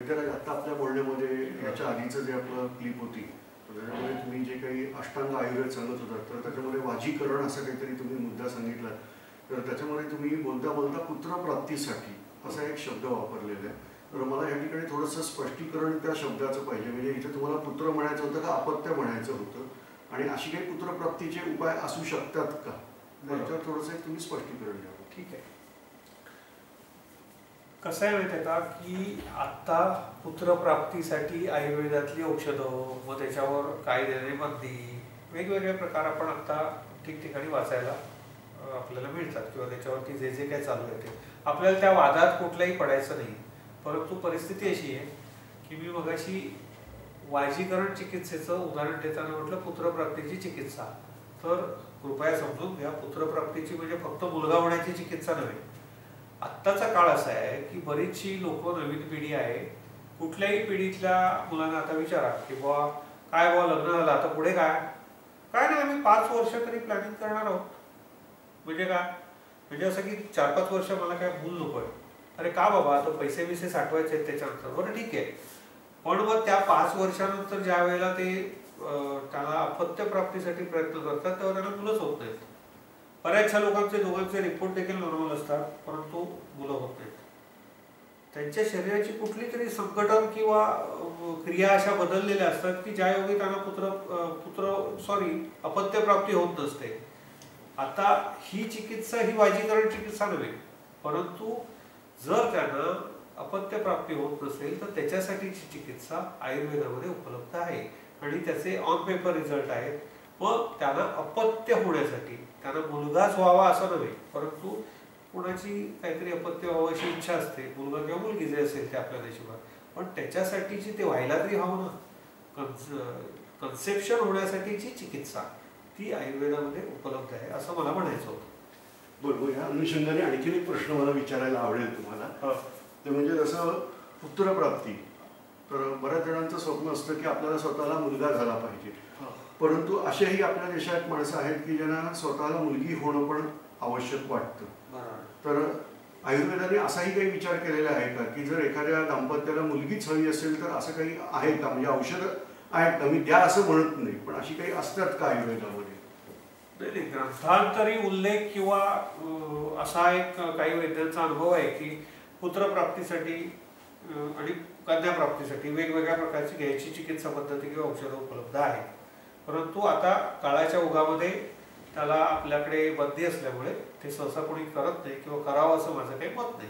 तर आता आपल्या बोलण्यामध्ये याच्या आधीचं जे आपलं क्लिप होती त्याच्यामध्ये तुम्ही जे काही अष्टांग आयुर्वेद सांगत होता तर त्याच्यामध्ये वाजीकरण असं काहीतरी तुम्ही मुद्दा सांगितला. तर त्याच्यामध्ये तुम्ही बोलता बोलता पुत्रप्राप्तीसाठी असा एक शब्द वापरलेला आहे. तर मला या ठिकाणी थोडंसं स्पष्टीकरण त्या शब्दाचं पाहिजे. म्हणजे इथे तुम्हाला पुत्र म्हणायचं होतं का अपत्य म्हणायचं होतं आणि अशी काही पुत्रप्राप्तीचे उपाय असू शकतात का, त्याच्यावर थोडंसं तुम्ही स्पष्टीकरण द्या. ठीक आहे. कसं आहे माहिती आहे का की आत्ता पुत्रप्राप्तीसाठी आयुर्वेदातली औषधं व त्याच्यावर कायद्याने बंदी वेगवेगळे प्रकार आपण आत्ता ठिकठिकाणी वाचायला आपल्याला मिळतात किंवा त्याच्यावरती जे जे काय चालू आहे ते आपल्याला त्या वादात कुठलाही पडायचं नाही. परंतु परिस्थिती अशी आहे की मी मगाशी वाजीकरण चिकित्सेचं उदाहरण देताना म्हटलं पुत्रप्राप्तीची चिकित्सा. तर कृपया समजून घ्या, पुत्रप्राप्तीची म्हणजे फक्त मुलगा होण्याची चिकित्सा नव्हे. आत्ताचा काळ असा आहे की बरीचशी लोक नवीन पिढी आहे. कुठल्याही पिढीतल्या मुलांना आता विचारा की बुवा काय बुवा लग्न झालं आता पुढे काय काय नाही, आम्ही 5 वर्ष तरी प्लॅनिंग करणार आहोत. म्हणजे काय म्हणजे असं की 4-5 वर्ष मला काय मूल नको आहे. अरे का बाबा, आता पैसे बिसे साठवायचे आहेत त्याच्यानंतर बरं ठीक आहे. पण मग त्या 5 वर्षानंतर ज्या वेळेला ते त्याला अपत्य प्राप्तीसाठी प्रयत्न करतात तेव्हा त्यांना मुलंच होत नाहीत. बऱ्याचशा लोकांचे दोघांचे रिपोर्ट देखील नॉर्मल असतात परंतु मुलं होत नाहीत. त्यांच्या शरीराची कुठली तरी संघटन किंवा क्रिया अशा बदललेल्या असतात की ज्यायोगे त्यांना अपत्य प्राप्ती होत नसते. आता ही चिकित्सा ही वाजीकरण चिकित्सा नव्हे, परंतु जर त्यांना अपत्य प्राप्ती होत नसेल तर त्याच्यासाठीची चिकित्सा आयुर्वेदामध्ये उपलब्ध आहे आणि त्याचे ऑन पेपर रिझल्ट आहेत. मग त्यांना अपत्य होण्यासाठी त्यांना मुलगाच व्हावा असं नव्हे, परंतु कोणाची काहीतरी अपत्य व्हावं अशी इच्छा असते, मुलगा किंवा मुलगी जे असेल ते आपल्या नशिबात, पण त्याच्यासाठीची ते व्हायला तरी हवं ना. कन्सेप्शन होण्यासाठीची चिकित्सा ती आयुर्वेदामध्ये उपलब्ध आहे असं मला म्हणायचं होतं. बरोबर. या अनुषंगाने आणखीन एक प्रश्न मला विचारायला आवडेल तुम्हाला. ते म्हणजे जसं पुत्रप्राप्ती, तर बऱ्याच जणांचं स्वप्न असतं की आपल्याला स्वतःला मुलगा झाला पाहिजे. परंतु असेही आपल्या देशात माणसं आहेत की ज्यांना स्वतःला मुलगी होणं पण आवश्यक वाटतं. तर आयुर्वेदाने असाही काही विचार केलेला आहे का की जर एखाद्या दाम्पत्याला मुलगीच हवी असेल तर असं काही आहे का? म्हणजे औषधं आहेत का? मी द्या असं म्हणत नाही, पण अशी काही असतात का आयुर्वेदामध्ये? नाही, ग्रंथांतरी उल्लेख किंवा असा एक काही वैद्यांचा अनुभव आहे की पुत्रप्राप्तीसाठी आणि कन्याप्राप्तीसाठी वेगवेगळ्या प्रकारची घ्यायची चिकित्सा पद्धती किंवा औषधं उपलब्ध आहे. परंतु आता काळाच्या ओघामध्ये त्याला आपल्याकडे बंदी असल्यामुळे ते सहसा कोणी करत नाही किंवा करावं असं माझं काही मत नाही.